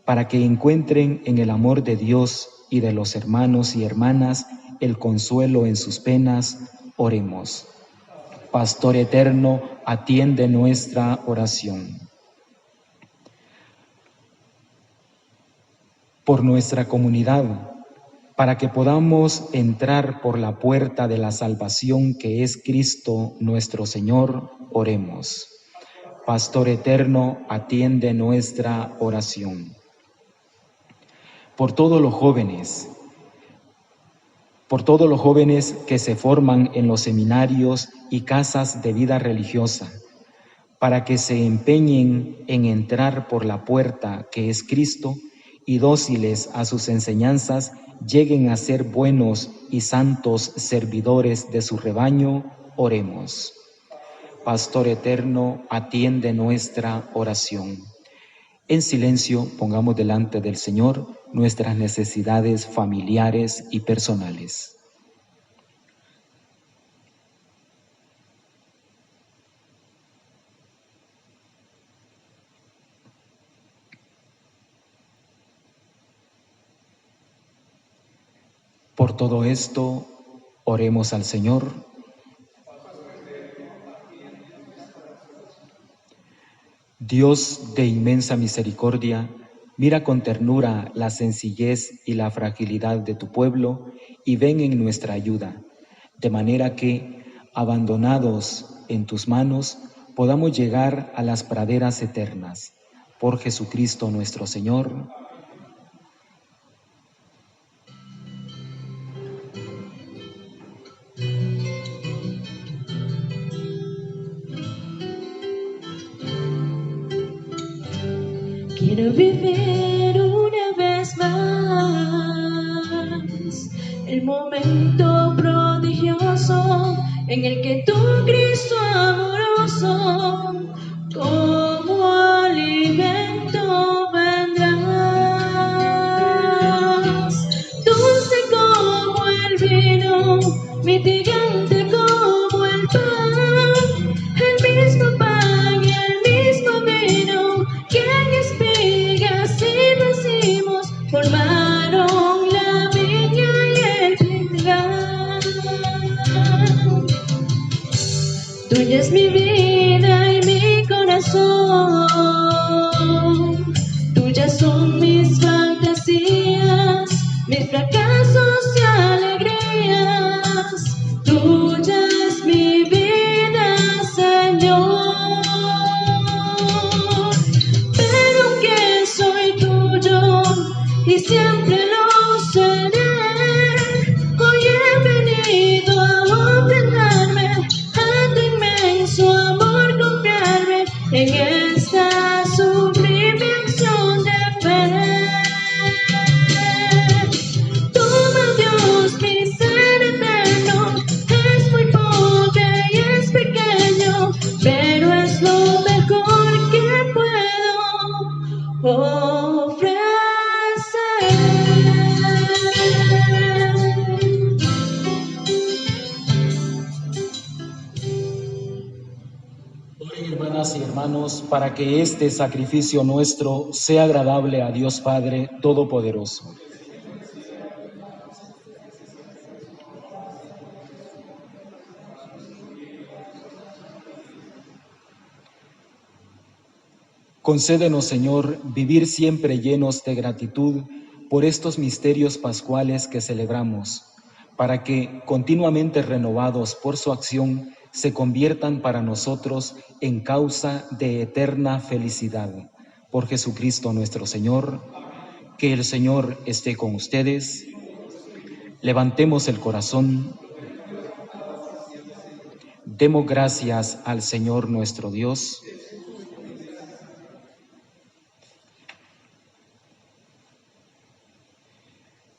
para que encuentren en el amor de Dios y de los hermanos y hermanas el consuelo en sus penas, oremos. Pastor eterno, atiende nuestra oración. Por nuestra comunidad, para que podamos entrar por la puerta de la salvación que es Cristo nuestro Señor, oremos. Pastor eterno, atiende nuestra oración. Por todos los jóvenes que se forman en los seminarios y casas de vida religiosa, para que se empeñen en entrar por la puerta que es Cristo y dóciles a sus enseñanzas, lleguen a ser buenos y santos servidores de su rebaño, oremos. Pastor eterno, atiende nuestra oración. En silencio, pongamos delante del Señor nuestras necesidades familiares y personales. Por todo esto, oremos al Señor. Dios de inmensa misericordia, mira con ternura la sencillez y la fragilidad de tu pueblo y ven en nuestra ayuda, de manera que, abandonados en tus manos, podamos llegar a las praderas eternas. Por Jesucristo nuestro Señor. Quiero vivir una vez más el momento prodigioso en el que tu Cristo amoroso como alimento vendrás, dulce como el vino, mitigante como el pan, el mismo pan y el mismo vino. tuya es mi vida y mi corazón. Tuyas son mis fantasías, mis fracasos y alegrías. Tuya es mi vida, Señor. Pero que soy tuyo y siempre lo seré. Hoy he venido a ofrendarme a tu inmenso amor, confiarme en esta sublime acción de fe. Toma, Dios, mi ser eterno, es muy pobre y es pequeño, pero es lo mejor que puedo ofrecer. Oren, hermanas y hermanos, para que este sacrificio nuestro sea agradable a Dios Padre Todopoderoso. Concédenos, Señor, vivir siempre llenos de gratitud por estos misterios pascuales que celebramos, para que, continuamente renovados por su acción, se conviertan para nosotros en causa de eterna felicidad. Por Jesucristo nuestro Señor. Que el Señor esté con ustedes. Levantemos el corazón. Demos gracias al Señor nuestro Dios.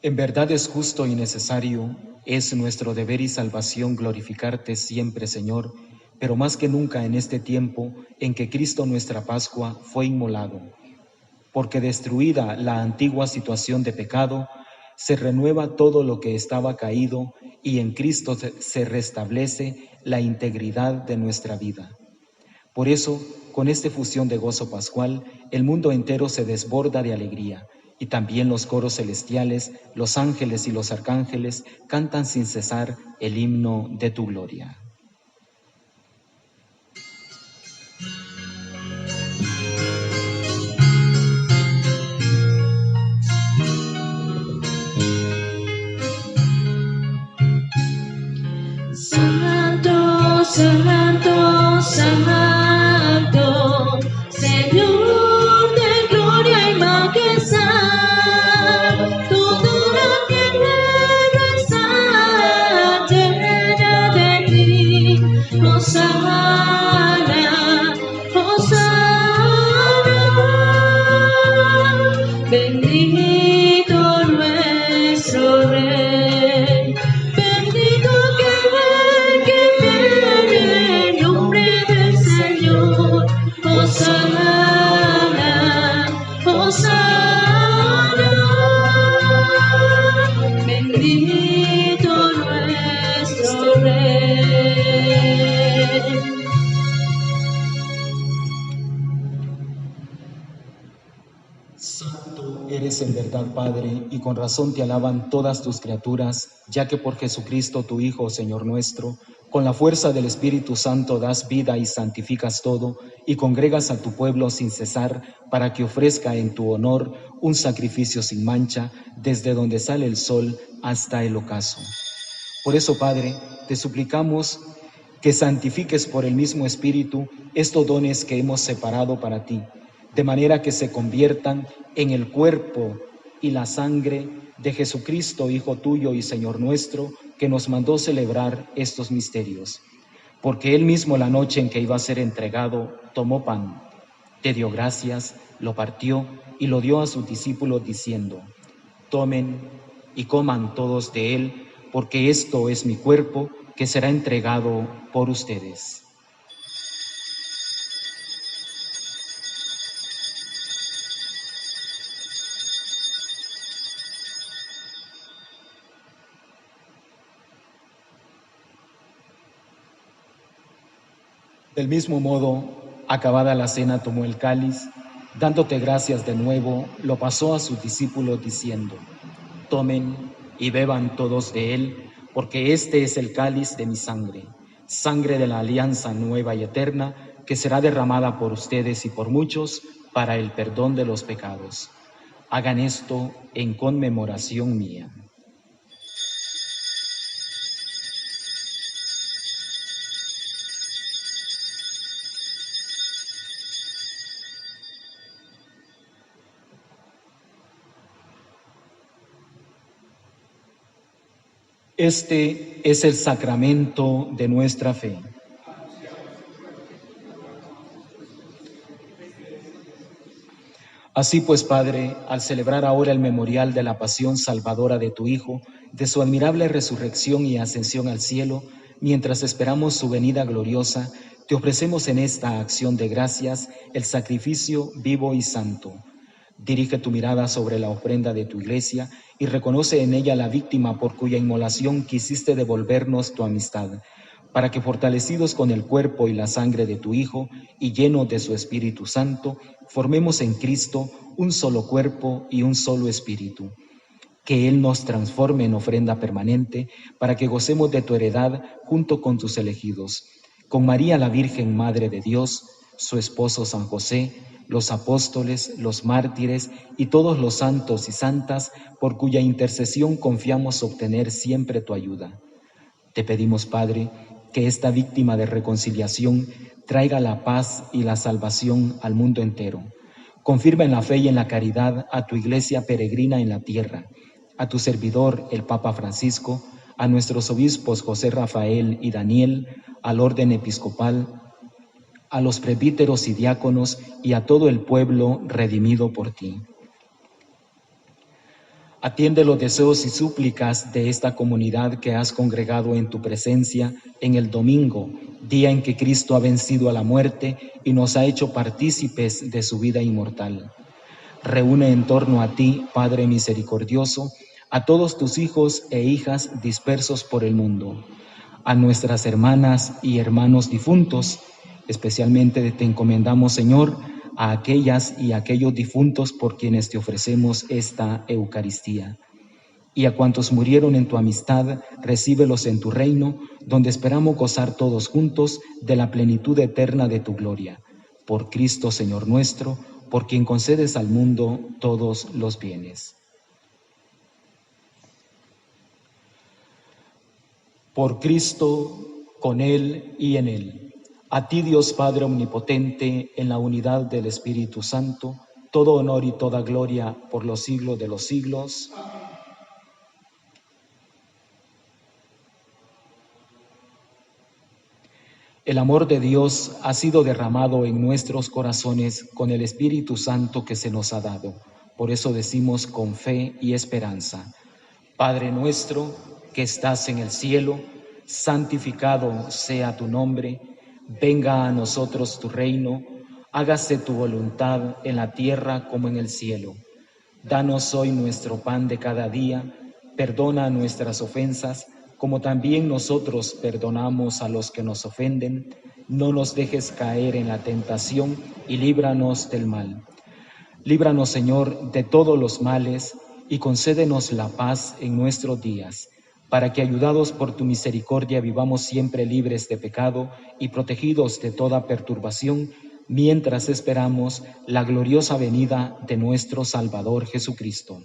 En verdad es justo y necesario, es nuestro deber y salvación glorificarte siempre, Señor, pero más que nunca en este tiempo en que Cristo nuestra Pascua fue inmolado. Porque destruida la antigua situación de pecado, se renueva todo lo que estaba caído y en Cristo se restablece la integridad de nuestra vida. Por eso, con esta fusión de gozo pascual, el mundo entero se desborda de alegría. Y también los coros celestiales, los ángeles y los arcángeles cantan sin cesar el himno de tu gloria. Santo, santo, santo, Señor de gloria y majestad. Toda la tierra está llena de ti. Hosana, Hosana. Bendito nuestro Rey. Bendito que viene en nombre del Señor. Hosana, Hosana. Bendito nuestro Rey. Santo eres en verdad, Padre, y con razón te alaban todas tus criaturas, ya que por Jesucristo tu Hijo, Señor nuestro, con la fuerza del Espíritu Santo das vida y santificas todo, y congregas a tu pueblo sin cesar, para que ofrezca en tu honor un sacrificio sin mancha, desde donde sale el sol hasta el ocaso. Por eso, Padre, te suplicamos que santifiques por el mismo Espíritu estos dones que hemos separado para ti, de manera que se conviertan en el cuerpo y la sangre de Jesucristo, Hijo tuyo y Señor nuestro, que nos mandó celebrar estos misterios. Porque Él mismo, la noche en que iba a ser entregado, tomó pan, te dio gracias, lo partió y lo dio a sus discípulos diciendo: tomen y coman todos de él, porque esto es mi cuerpo que será entregado por ustedes. Del mismo modo, acabada la cena, tomó el cáliz, dándote gracias de nuevo, lo pasó a sus discípulos diciendo: tomen y beban todos de él, porque este es el cáliz de mi sangre, sangre de la alianza nueva y eterna, que será derramada por ustedes y por muchos para el perdón de los pecados. Hagan esto en conmemoración mía. Este es el sacramento de nuestra fe. Así pues, Padre, al celebrar ahora el memorial de la pasión salvadora de tu Hijo, de su admirable resurrección y ascensión al cielo, mientras esperamos su venida gloriosa, te ofrecemos en esta acción de gracias el sacrificio vivo y santo. Dirige tu mirada sobre la ofrenda de tu iglesia y reconoce en ella la víctima por cuya inmolación quisiste devolvernos tu amistad, para que fortalecidos con el cuerpo y la sangre de tu Hijo y llenos de su Espíritu Santo, formemos en Cristo un solo cuerpo y un solo espíritu. Que Él nos transforme en ofrenda permanente para que gocemos de tu heredad junto con tus elegidos. Con María la Virgen, Madre de Dios, su esposo San José, los apóstoles, los mártires y todos los santos y santas, por cuya intercesión confiamos obtener siempre tu ayuda. Te pedimos, Padre, que esta víctima de reconciliación traiga la paz y la salvación al mundo entero. Confirma en la fe y en la caridad a tu iglesia peregrina en la tierra, a tu servidor, el Papa Francisco, a nuestros obispos José Rafael y Daniel, al orden episcopal, a los presbíteros y diáconos y a todo el pueblo redimido por ti. Atiende los deseos y súplicas de esta comunidad que has congregado en tu presencia en el domingo, día en que Cristo ha vencido a la muerte y nos ha hecho partícipes de su vida inmortal. Reúne en torno a ti, Padre misericordioso, a todos tus hijos e hijas dispersos por el mundo, a nuestras hermanas y hermanos difuntos. Especialmente te encomendamos, Señor, a aquellas y aquellos difuntos por quienes te ofrecemos esta Eucaristía. Y a cuantos murieron en tu amistad, recíbelos en tu reino, donde esperamos gozar todos juntos de la plenitud eterna de tu gloria. Por Cristo, Señor nuestro, por quien concedes al mundo todos los bienes. Por Cristo, con Él y en Él. A ti, Dios Padre Omnipotente, en la unidad del Espíritu Santo, todo honor y toda gloria por los siglos de los siglos. El amor de Dios ha sido derramado en nuestros corazones con el Espíritu Santo que se nos ha dado. Por eso decimos con fe y esperanza: Padre nuestro que estás en el cielo, santificado sea tu nombre. Venga a nosotros tu reino, hágase tu voluntad en la tierra como en el cielo. Danos hoy nuestro pan de cada día, perdona nuestras ofensas, como también nosotros perdonamos a los que nos ofenden. No nos dejes caer en la tentación y líbranos del mal. Líbranos, Señor, de todos los males y concédenos la paz en nuestros días, para que, ayudados por tu misericordia, vivamos siempre libres de pecado y protegidos de toda perturbación, mientras esperamos la gloriosa venida de nuestro Salvador Jesucristo.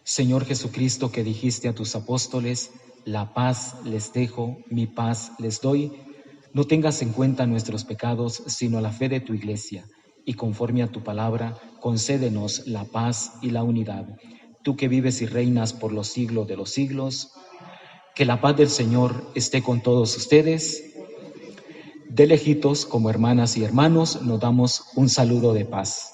Señor Jesucristo, que dijiste a tus apóstoles: la paz les dejo, mi paz les doy, no tengas en cuenta nuestros pecados, sino la fe de tu iglesia, y conforme a tu palabra, concédenos la paz y la unidad. Tú que vives y reinas por los siglos de los siglos, que la paz del Señor esté con todos ustedes. De lejitos, como hermanas y hermanos, nos damos un saludo de paz.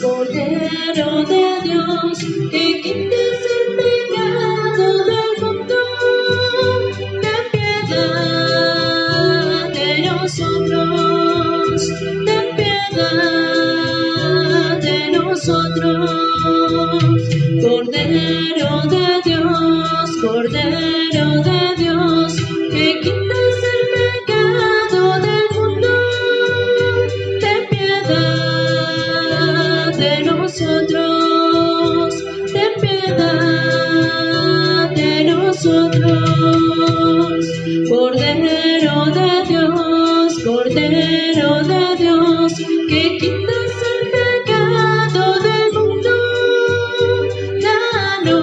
Cordero de Dios, que quites el pecado del mundo, ten piedad de nosotros, ten piedad. nosotros. Cordero de Dios, Cordero de Dios, que quitas el pecado del mundo, ten piedad de nosotros, ten piedad de nosotros. Cordero de Dios, Cordero de Dios, que quitas el pecado del mundo, danos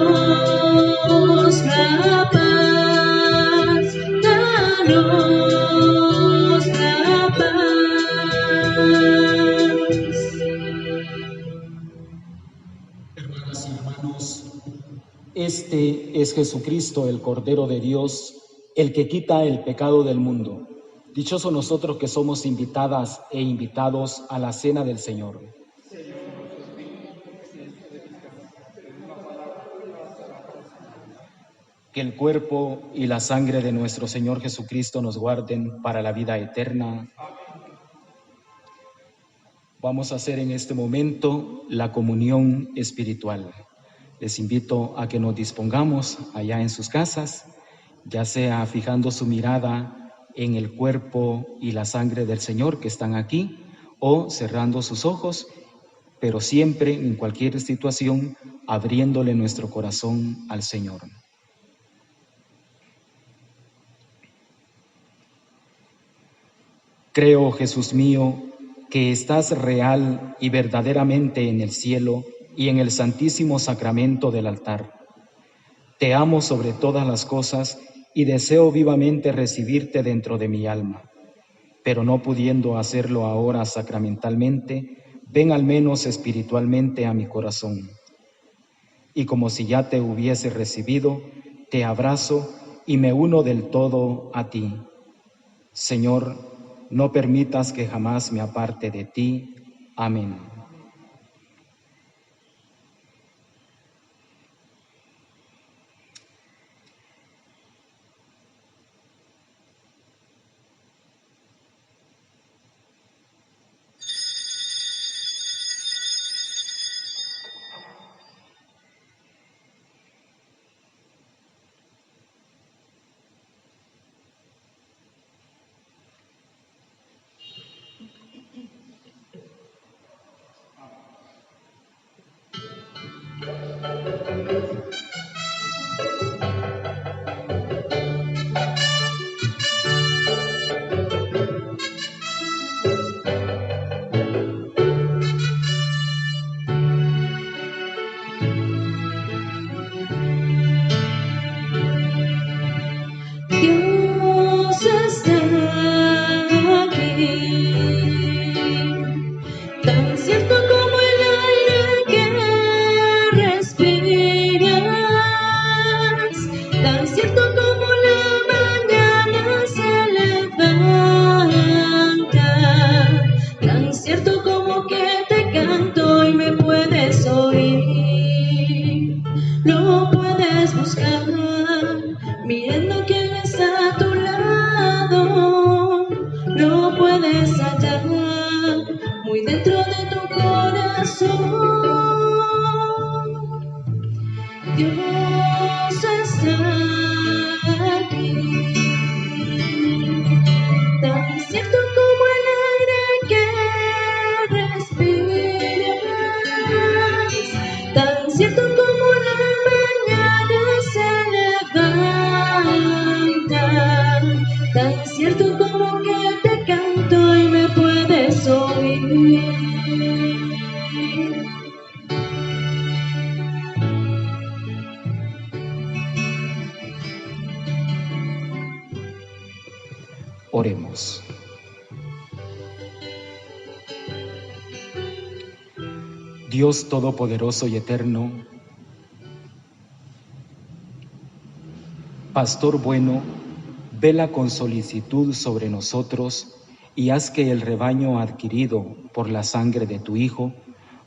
la paz, danos la paz. Hermanas y hermanos, este es Jesucristo, el Cordero de Dios, el que quita el pecado del mundo. Dichosos nosotros que somos invitadas e invitados a la cena del Señor. Que el cuerpo y la sangre de nuestro Señor Jesucristo nos guarden para la vida eterna. Vamos a hacer en este momento la comunión espiritual. Les invito a que nos dispongamos allá en sus casas, ya sea fijando su mirada en el cuerpo y la sangre del Señor que están aquí, o cerrando sus ojos, pero siempre, en cualquier situación, abriéndole nuestro corazón al Señor. Creo, Jesús mío, que estás real y verdaderamente en el cielo y en el santísimo sacramento del altar. Te amo sobre todas las cosas y deseo vivamente recibirte dentro de mi alma. Pero no pudiendo hacerlo ahora sacramentalmente, ven al menos espiritualmente a mi corazón. Y como si ya te hubiese recibido, te abrazo y me uno del todo a ti. Señor, no permitas que jamás me aparte de ti. Amén. Dios está aquí, tan cierto como el aire que respiras, tan cierto como la mañana se levanta, tan cierto como que te canto y me puedes oír, lo puedes buscar mirando quién está a tu lado, lo puedes hallar muy dentro de tu corazón. Dios está aquí, tan cierto como el aire que respiras, tan cierto como la mañana se levanta, tan cierto como que te canto y me puedes oír. Oremos. Dios Todopoderoso y Eterno, Pastor bueno, vela con solicitud sobre nosotros y haz que el rebaño adquirido por la sangre de tu Hijo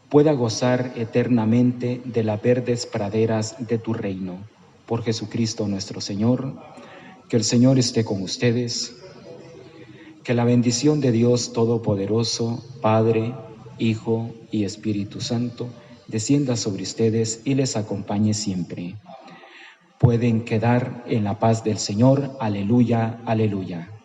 pueda gozar eternamente de las verdes praderas de tu reino. Por Jesucristo nuestro Señor, que el Señor esté con ustedes, que la bendición de Dios Todopoderoso, Padre, Hijo y Espíritu Santo, descienda sobre ustedes y les acompañe siempre. Pueden quedar en la paz del Señor. Aleluya, aleluya.